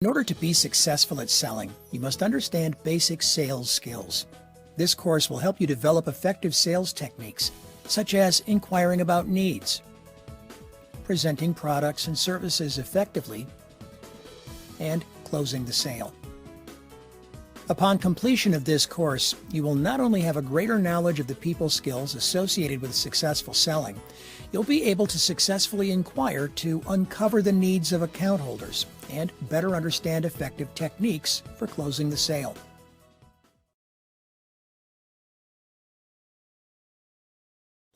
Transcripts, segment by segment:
In order to be successful at selling, you must understand basic sales skills. This course will help you develop effective sales techniques, such as inquiring about needs, presenting products and services effectively, and closing the sale. Upon completion of this course, you will not only have a greater knowledge of the people skills associated with successful selling, you'll be able to successfully inquire to uncover the needs of account holders and better understand effective techniques for closing the sale.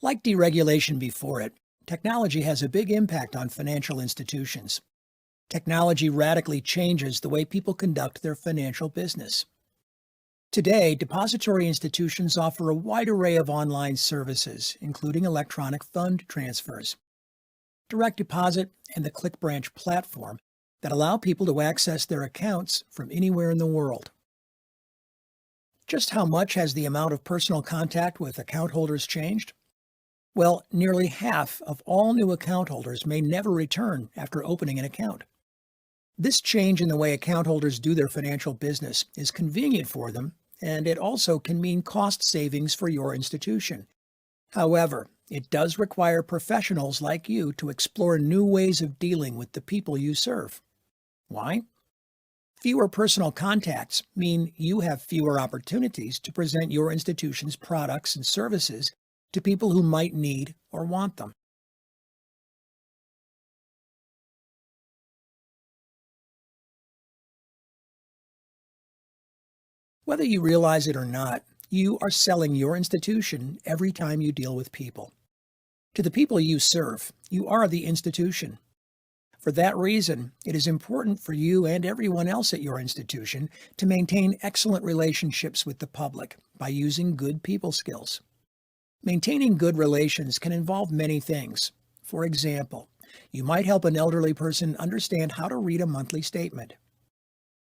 Like deregulation before it, technology has a big impact on financial institutions. Technology radically changes the way people conduct their financial business. Today, depository institutions offer a wide array of online services, including electronic fund transfers, direct deposit, and the Click Branch platform that allow people to access their accounts from anywhere in the world. Just how much has the amount of personal contact with account holders changed? Well, nearly half of all new account holders may never return after opening an account. This change in the way account holders do their financial business is convenient for them, and it also can mean cost savings for your institution. However, it does require professionals like you to explore new ways of dealing with the people you serve. Why? Fewer personal contacts mean you have fewer opportunities to present your institution's products and services to people who might need or want them. Whether you realize it or not, you are selling your institution every time you deal with people. To the people you serve, you are the institution. For that reason, it is important for you and everyone else at your institution to maintain excellent relationships with the public by using good people skills. Maintaining good relations can involve many things. For example, you might help an elderly person understand how to read a monthly statement.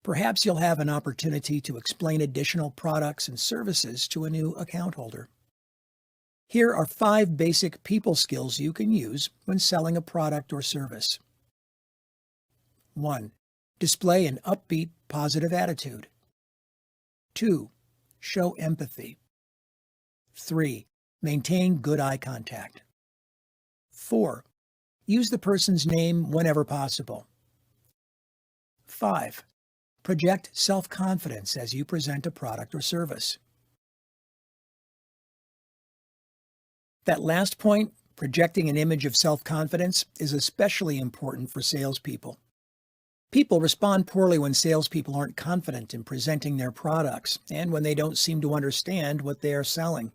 Perhaps you'll have an opportunity to explain additional products and services to a new account holder. Here are 5 basic people skills you can use when selling a product or service. 1. Display an upbeat, positive attitude. 2. Show empathy. 3. Maintain good eye contact. 4. Use the person's name whenever possible. 5. Project self-confidence as you present a product or service. That last point, projecting an image of self-confidence, is especially important for salespeople. People respond poorly when salespeople aren't confident in presenting their products and when they don't seem to understand what they are selling.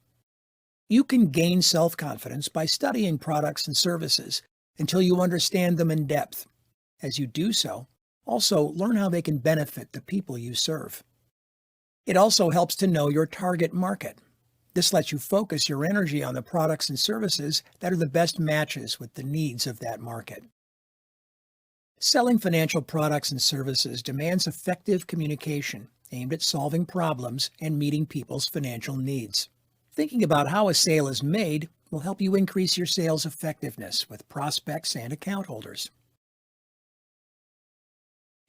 You can gain self-confidence by studying products and services until you understand them in depth. As you do so, also learn how they can benefit the people you serve. It also helps to know your target market. This lets you focus your energy on the products and services that are the best matches with the needs of that market. Selling financial products and services demands effective communication aimed at solving problems and meeting people's financial needs. Thinking about how a sale is made will help you increase your sales effectiveness with prospects and account holders.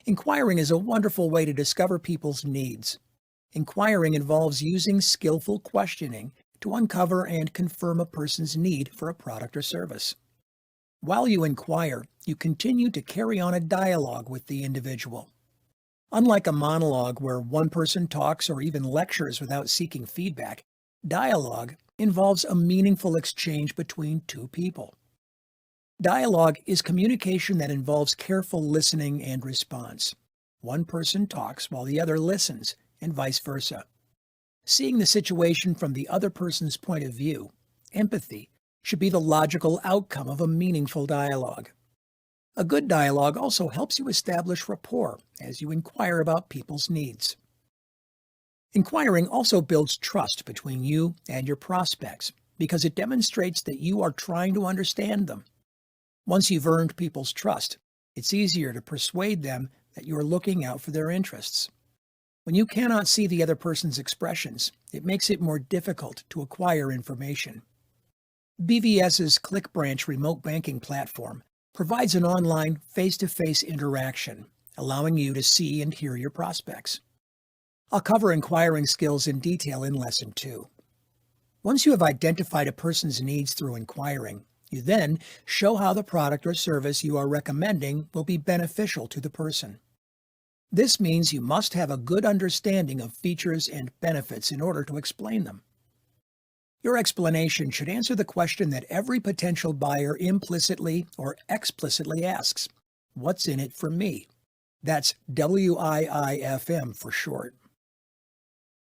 Inquiring is a wonderful way to discover people's needs. Inquiring involves using skillful questioning to uncover and confirm a person's need for a product or service. While you inquire, you continue to carry on a dialogue with the individual. Unlike a monologue where one person talks or even lectures without seeking feedback, dialogue involves a meaningful exchange between two people. Dialogue is communication that involves careful listening and response. One person talks while the other listens, and vice versa. Seeing the situation from the other person's point of view, empathy, should be the logical outcome of a meaningful dialogue. A good dialogue also helps you establish rapport as you inquire about people's needs. Inquiring also builds trust between you and your prospects because it demonstrates that you are trying to understand them. Once you've earned people's trust, it's easier to persuade them that you are looking out for their interests. When you cannot see the other person's expressions, it makes it more difficult to acquire information. BVS's Click Branch remote banking platform provides an online face-to-face interaction, allowing you to see and hear your prospects. I'll cover inquiring skills in detail in Lesson 2. Once you have identified a person's needs through inquiring, you then show how the product or service you are recommending will be beneficial to the person. This means you must have a good understanding of features and benefits in order to explain them. Your explanation should answer the question that every potential buyer implicitly or explicitly asks: what's in it for me? That's WIIFM for short.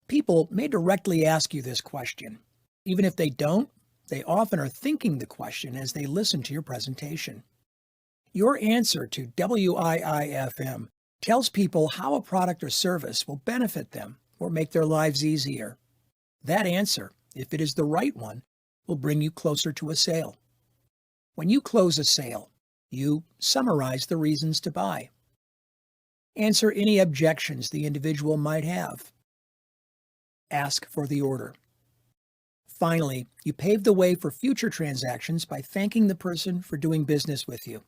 People may directly ask you this question. Even if they don't, they often are thinking the question as they listen to your presentation. Your answer to WIIFM tells people how a product or service will benefit them or make their lives easier. That answer, if it is the right one, will bring you closer to a sale. When you close a sale, you summarize the reasons to buy. Answer any objections the individual might have. Ask for the order. Finally, you pave the way for future transactions by thanking the person for doing business with you.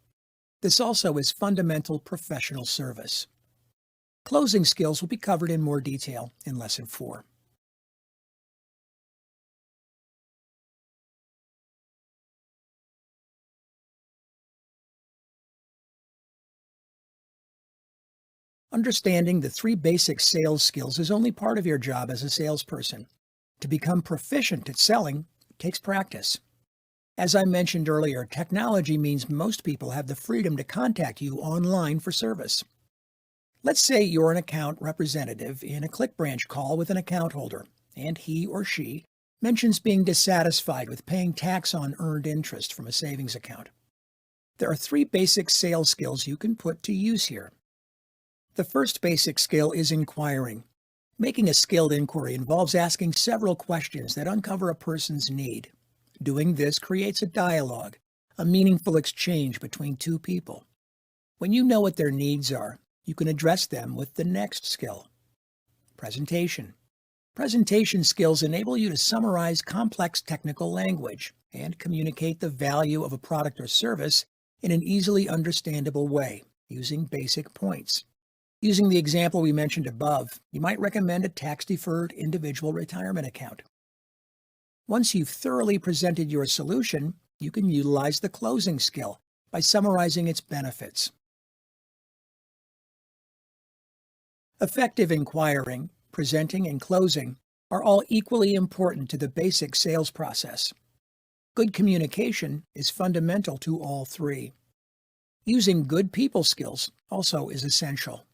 This also is fundamental professional service. Closing skills will be covered in more detail in Lesson 4. Understanding the 3 basic sales skills is only part of your job as a salesperson. To become proficient at selling takes practice. As I mentioned earlier, technology means most people have the freedom to contact you online for service. Let's say you're an account representative in a ClickBranch call with an account holder, and he or she mentions being dissatisfied with paying tax on earned interest from a savings account. There are 3 basic sales skills you can put to use here. The first basic skill is inquiring. Making a skilled inquiry involves asking several questions that uncover a person's need. Doing this creates a dialogue, a meaningful exchange between 2 people. When you know what their needs are, you can address them with the next skill: presentation. Presentation skills enable you to summarize complex technical language and communicate the value of a product or service in an easily understandable way, using basic points. Using the example we mentioned above, you might recommend a tax-deferred individual retirement account. Once you've thoroughly presented your solution, you can utilize the closing skill by summarizing its benefits. Effective inquiring, presenting, and closing are all equally important to the basic sales process. Good communication is fundamental to all 3. Using good people skills also is essential.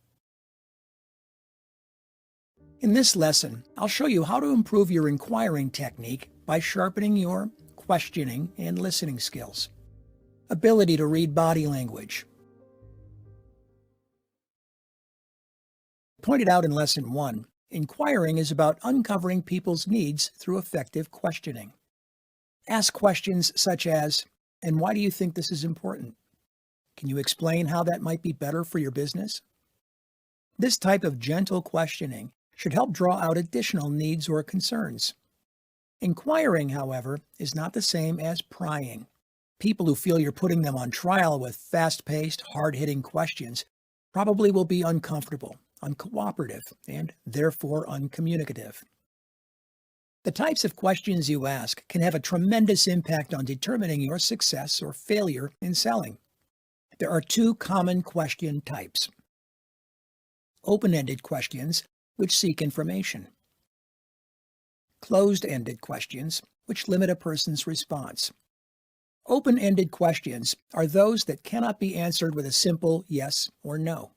In this lesson, I'll show you how to improve your inquiring technique by sharpening your questioning and listening skills. Ability to read body language. Pointed out in Lesson 1, inquiring is about uncovering people's needs through effective questioning. Ask questions such as, "And why do you think this is important? Can you explain how that might be better for your business?" This type of gentle questioning should help draw out additional needs or concerns. Inquiring, however, is not the same as prying. People who feel you're putting them on trial with fast-paced, hard-hitting questions probably will be uncomfortable, uncooperative, and therefore uncommunicative. The types of questions you ask can have a tremendous impact on determining your success or failure in selling. There are 2 common question types: open-ended questions, which seek information; closed-ended questions, which limit a person's response. Open-ended questions are those that cannot be answered with a simple yes or no.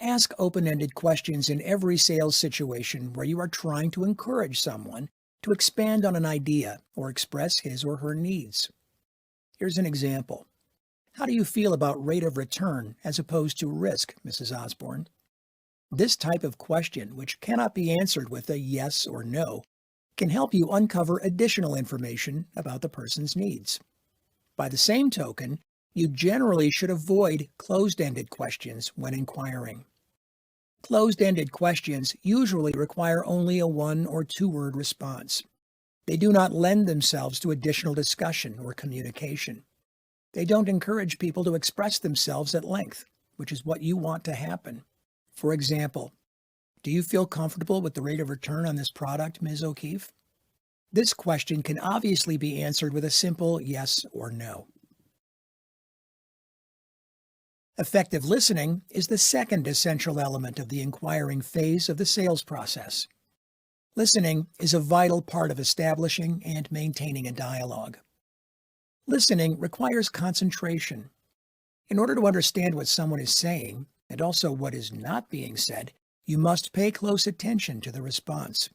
Ask open-ended questions in every sales situation where you are trying to encourage someone to expand on an idea or express his or her needs. Here's an example. "How do you feel about rate of return as opposed to risk, Mrs. Osborne?" This type of question, which cannot be answered with a yes or no, can help you uncover additional information about the person's needs. By the same token, you generally should avoid closed-ended questions when inquiring. Closed-ended questions usually require only a 1- or 2-word response. They do not lend themselves to additional discussion or communication. They don't encourage people to express themselves at length. which is what you want to happen. For example, do you feel comfortable with the rate of return on this product, Ms. O'Keefe? This question can obviously be answered with a simple yes or no. Effective listening is the second essential element of the inquiring phase of the sales process. Listening is a vital part of establishing and maintaining a dialogue. Listening requires concentration. In order to understand what someone is saying, and also what is not being said, you must pay close attention to the response.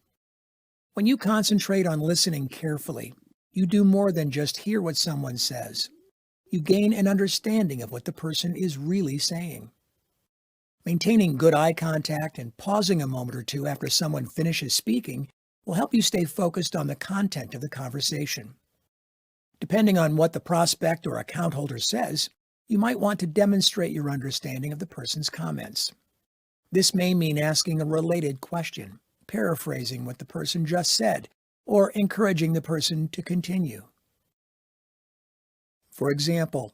When you concentrate on listening carefully, you do more than just hear what someone says. You gain an understanding of what the person is really saying. Maintaining good eye contact and pausing a moment or two after someone finishes speaking will help you stay focused on the content of the conversation. Depending on what the prospect or account holder says, you might want to demonstrate your understanding of the person's comments. This may mean asking a related question, paraphrasing what the person just said, or encouraging the person to continue. For example,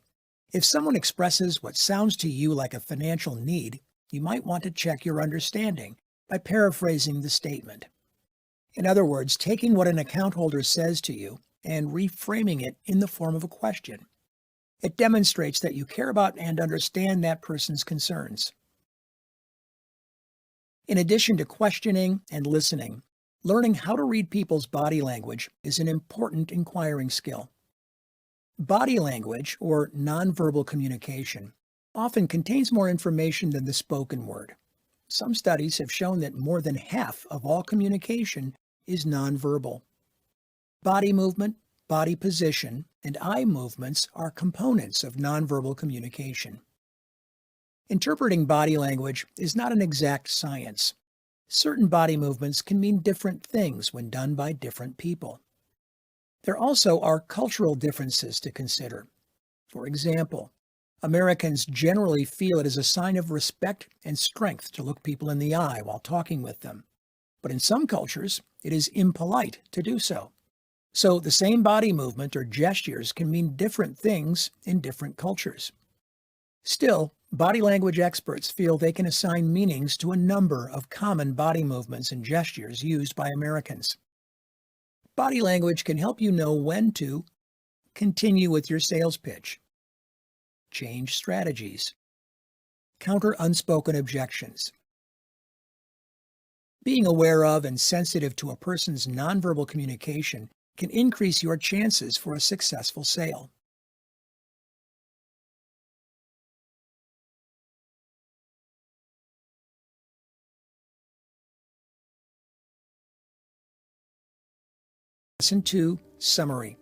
if someone expresses what sounds to you like a financial need, you might want to check your understanding by paraphrasing the statement. In other words, taking what an account holder says to you and reframing it in the form of a question. It demonstrates that you care about and understand that person's concerns. In addition to questioning and listening, learning how to read people's body language is an important inquiring skill. Body language, or nonverbal communication, often contains more information than the spoken word. Some studies have shown that more than half of all communication is nonverbal. Body movement, body position, and eye movements are components of nonverbal communication. Interpreting body language is not an exact science. Certain body movements can mean different things when done by different people. There also are cultural differences to consider. For example, Americans generally feel it is a sign of respect and strength to look people in the eye while talking with them. But in some cultures, it is impolite to do so. So the same body movement or gestures can mean different things in different cultures. Still, body language experts feel they can assign meanings to a number of common body movements and gestures used by Americans. Body language can help you know when to continue with your sales pitch, change strategies, counter unspoken objections. Being aware of and sensitive to a person's nonverbal communication can increase your chances for a successful sale. Lesson 2, Summary.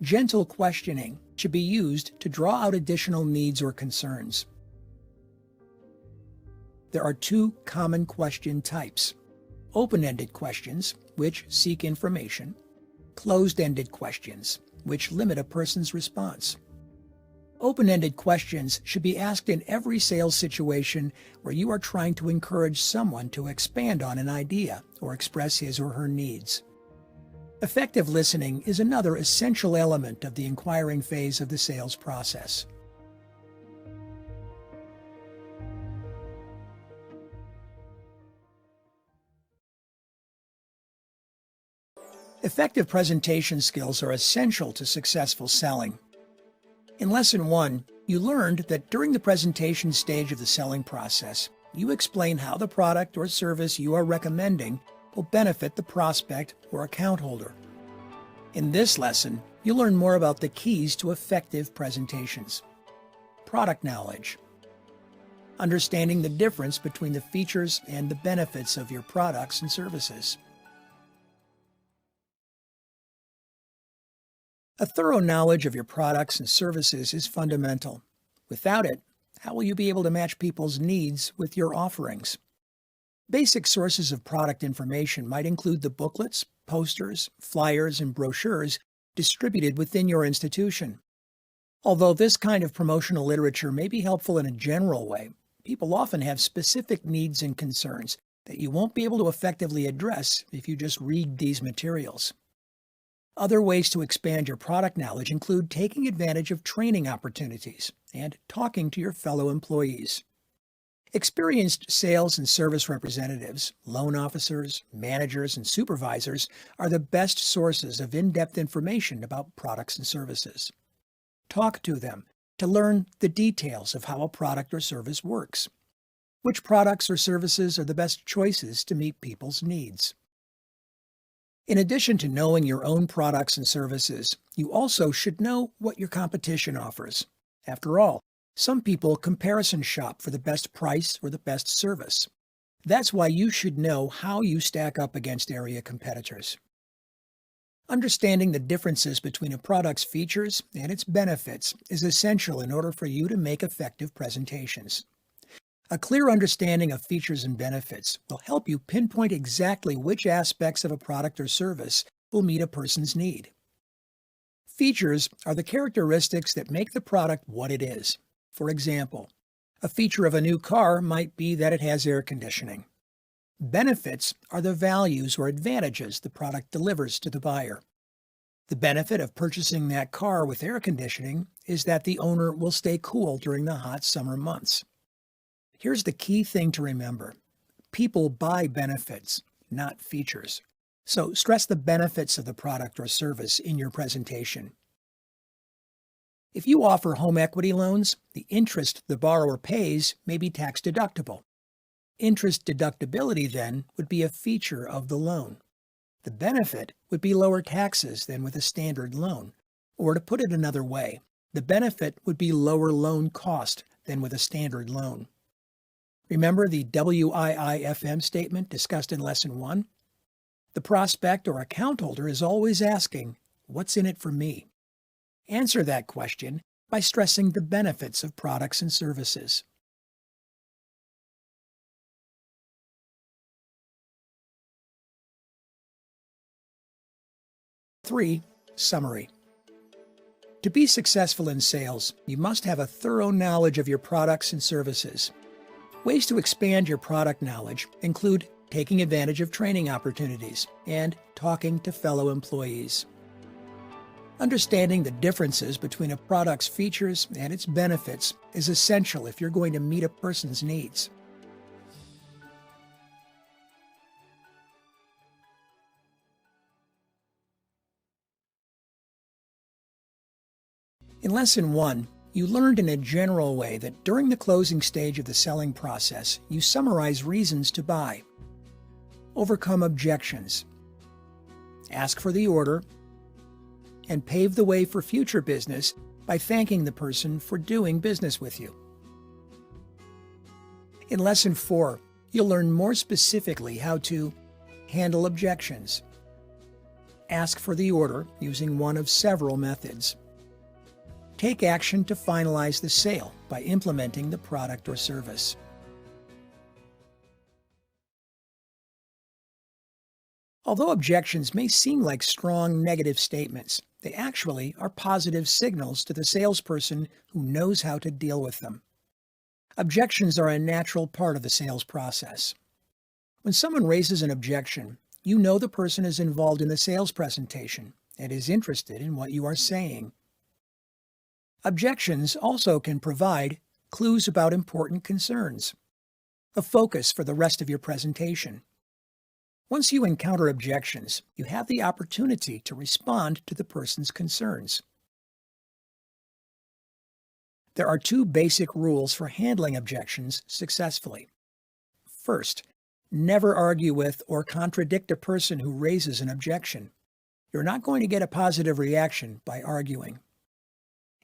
Gentle questioning should be used to draw out additional needs or concerns. There are two common question types: open-ended questions, which seek information; closed-ended questions, which limit a person's response. Open-ended questions should be asked in every sales situation where you are trying to encourage someone to expand on an idea or express his or her needs. Effective listening is another essential element of the inquiring phase of the sales process. Effective presentation skills are essential to successful selling. In Lesson 1, you learned that during the presentation stage of the selling process, you explain how the product or service you are recommending will benefit the prospect or account holder. In this lesson, you'll learn more about the keys to effective presentations. Product knowledge. Understanding the difference between the features and the benefits of your products and services. A thorough knowledge of your products and services is fundamental. Without it, how will you be able to match people's needs with your offerings? Basic sources of product information might include the booklets, posters, flyers, and brochures distributed within your institution. Although this kind of promotional literature may be helpful in a general way, people often have specific needs and concerns that you won't be able to effectively address if you just read these materials. Other ways to expand your product knowledge include taking advantage of training opportunities and talking to your fellow employees. Experienced sales and service representatives, loan officers, managers, and supervisors are the best sources of in-depth information about products and services. Talk to them to learn the details of how a product or service works. Which products or services are the best choices to meet people's needs? In addition to knowing your own products and services, you also should know what your competition offers. After all, some people comparison shop for the best price or the best service. That's why you should know how you stack up against area competitors. Understanding the differences between a product's features and its benefits is essential in order for you to make effective presentations. A clear understanding of features and benefits will help you pinpoint exactly which aspects of a product or service will meet a person's need. Features are the characteristics that make the product what it is. For example, a feature of a new car might be that it has air conditioning. Benefits are the values or advantages the product delivers to the buyer. The benefit of purchasing that car with air conditioning is that the owner will stay cool during the hot summer months. Here's the key thing to remember. People buy benefits, not features. So stress the benefits of the product or service in your presentation. If you offer home equity loans, the interest the borrower pays may be tax deductible. Interest deductibility, then, would be a feature of the loan. The benefit would be lower taxes than with a standard loan. Or to put it another way, the benefit would be lower loan cost than with a standard loan. Remember the WIIFM statement discussed in Lesson 1? The prospect or account holder is always asking, "What's in it for me?" Answer that question by stressing the benefits of products and services. 3. Summary. To be successful in sales, you must have a thorough knowledge of your products and services. Ways to expand your product knowledge include taking advantage of training opportunities and talking to fellow employees. Understanding the differences between a product's features and its benefits is essential if you're going to meet a person's needs. In Lesson 1, you learned in a general way that during the closing stage of the selling process, you summarize reasons to buy, overcome objections, ask for the order, and pave the way for future business by thanking the person for doing business with you. In Lesson 4, you'll learn more specifically how to handle objections, ask for the order using one of several methods, take action to finalize the sale by implementing the product or service. Although objections may seem like strong negative statements, they actually are positive signals to the salesperson who knows how to deal with them. Objections are a natural part of the sales process. When someone raises an objection, you know the person is involved in the sales presentation and is interested in what you are saying. Objections also can provide clues about important concerns, a focus for the rest of your presentation. Once you encounter objections, you have the opportunity to respond to the person's concerns. There are 2 basic rules for handling objections successfully. First, never argue with or contradict a person who raises an objection. You're not going to get a positive reaction by arguing.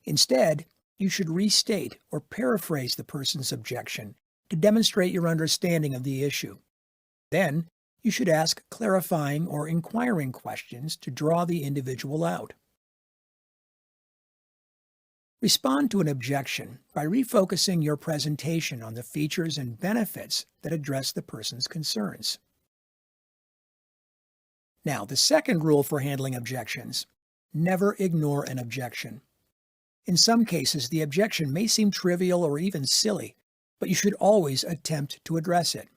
Instead, you should restate or paraphrase the person's objection to demonstrate your understanding of the issue. Then, you should ask clarifying or inquiring questions to draw the individual out. Respond to an objection by refocusing your presentation on the features and benefits that address the person's concerns. Now, the second rule for handling objections: never ignore an objection. In some cases, the objection may seem trivial or even silly, but you should always attempt to address it.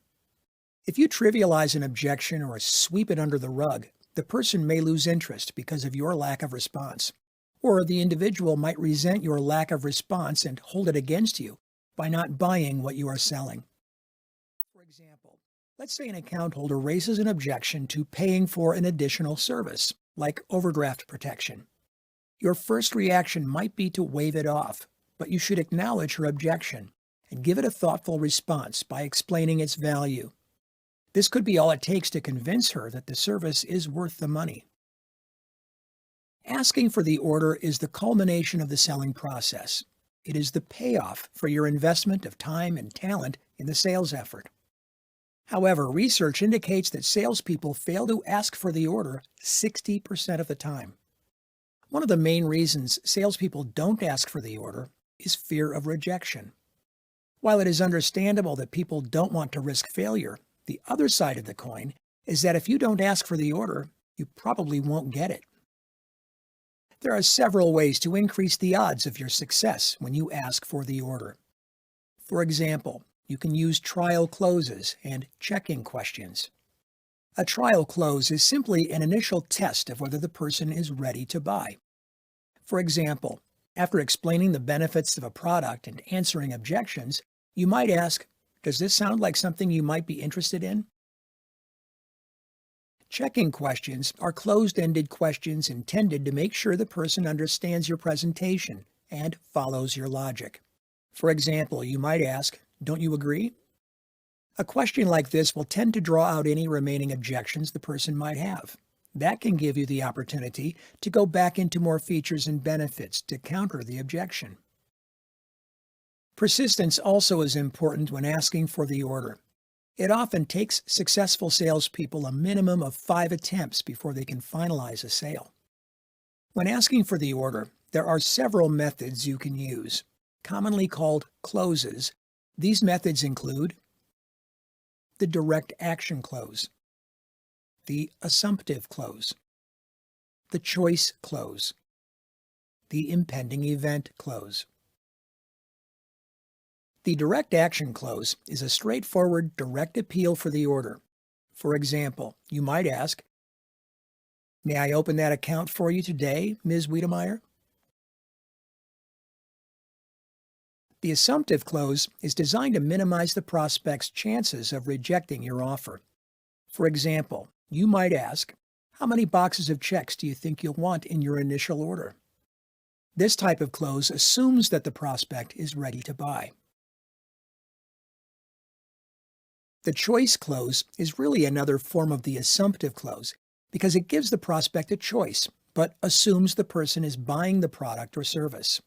If you trivialize an objection or sweep it under the rug, the person may lose interest because of your lack of response, or the individual might resent your lack of response and hold it against you by not buying what you are selling. For example, let's say an account holder raises an objection to paying for an additional service, like overdraft protection. Your first reaction might be to wave it off, but you should acknowledge her objection and give it a thoughtful response by explaining its value. This could be all it takes to convince her that the service is worth the money. Asking for the order is the culmination of the selling process. It is the payoff for your investment of time and talent in the sales effort. However, research indicates that salespeople fail to ask for the order 60% of the time. One of the main reasons salespeople don't ask for the order is fear of rejection. While it is understandable that people don't want to risk failure, the other side of the coin is that if you don't ask for the order, you probably won't get it. There are several ways to increase the odds of your success when you ask for the order. For example, you can use trial closes and check-in questions. A trial close is simply an initial test of whether the person is ready to buy. For example, after explaining the benefits of a product and answering objections, you might ask, "Does this sound like something you might be interested in?" Check-in questions are closed-ended questions intended to make sure the person understands your presentation and follows your logic. For example, you might ask, "Don't you agree?" A question like this will tend to draw out any remaining objections the person might have. That can give you the opportunity to go back into more features and benefits to counter the objection. Persistence also is important when asking for the order. It often takes successful salespeople a minimum of 5 attempts before they can finalize a sale. When asking for the order, there are several methods you can use, commonly called closes. These methods include the direct action close, the assumptive close, the choice close, the impending event close. The direct action close is a straightforward, direct appeal for the order. For example, you might ask, "May I open that account for you today, Ms. Wiedemeyer?" The assumptive close is designed to minimize the prospect's chances of rejecting your offer. For example, you might ask, "How many boxes of checks do you think you'll want in your initial order?" This type of close assumes that the prospect is ready to buy. The choice close is really another form of the assumptive close because it gives the prospect a choice, but assumes the person is buying the product or service.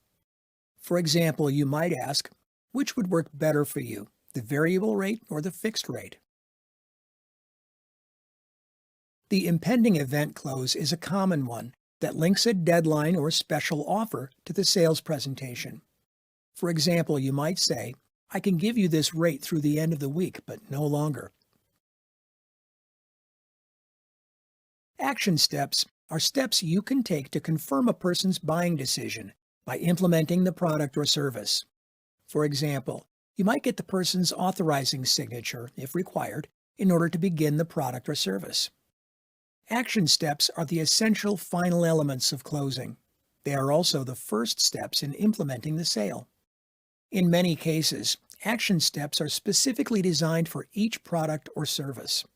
For example, you might ask, "Which would work better for you, the variable rate or the fixed rate?" The impending event close is a common one that links a deadline or special offer to the sales presentation. For example, you might say, "I can give you this rate through the end of the week, but no longer." Action steps are steps you can take to confirm a person's buying decision by implementing the product or service. For example, you might get the person's authorizing signature, if required, in order to begin the product or service. Action steps are the essential final elements of closing. They are also the first steps in implementing the sale. In many cases, action steps are specifically designed for each product or service.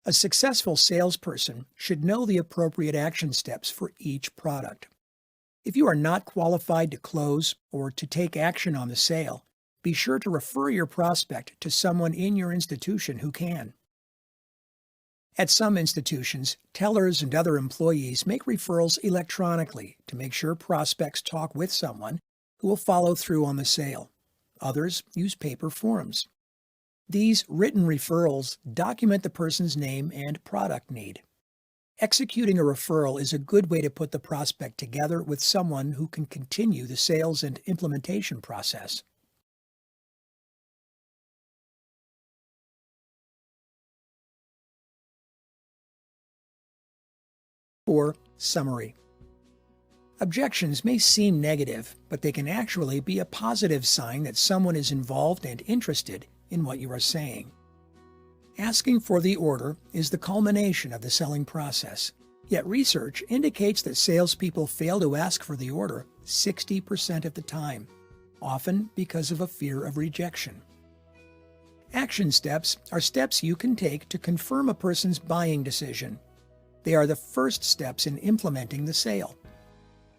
A successful salesperson should know the appropriate action steps for each product. If you are not qualified to close or to take action on the sale, be sure to refer your prospect to someone in your institution who can. At some institutions, tellers and other employees make referrals electronically to make sure prospects talk with someone who will follow through on the sale. Others use paper forms. These written referrals document the person's name and product need. Executing a referral is a good way to put the prospect together with someone who can continue the sales and implementation process. For summary. Objections may seem negative, but they can actually be a positive sign that someone is involved and interested in what you are saying. Asking for the order is the culmination of the selling process. Yet research indicates that salespeople fail to ask for the order 60% of the time, often because of a fear of rejection. Action steps are steps you can take to confirm a person's buying decision. They are the first steps in implementing the sale.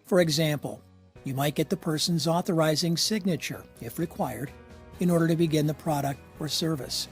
For example, you might get the person's authorizing signature, if required, in order to begin the product or service.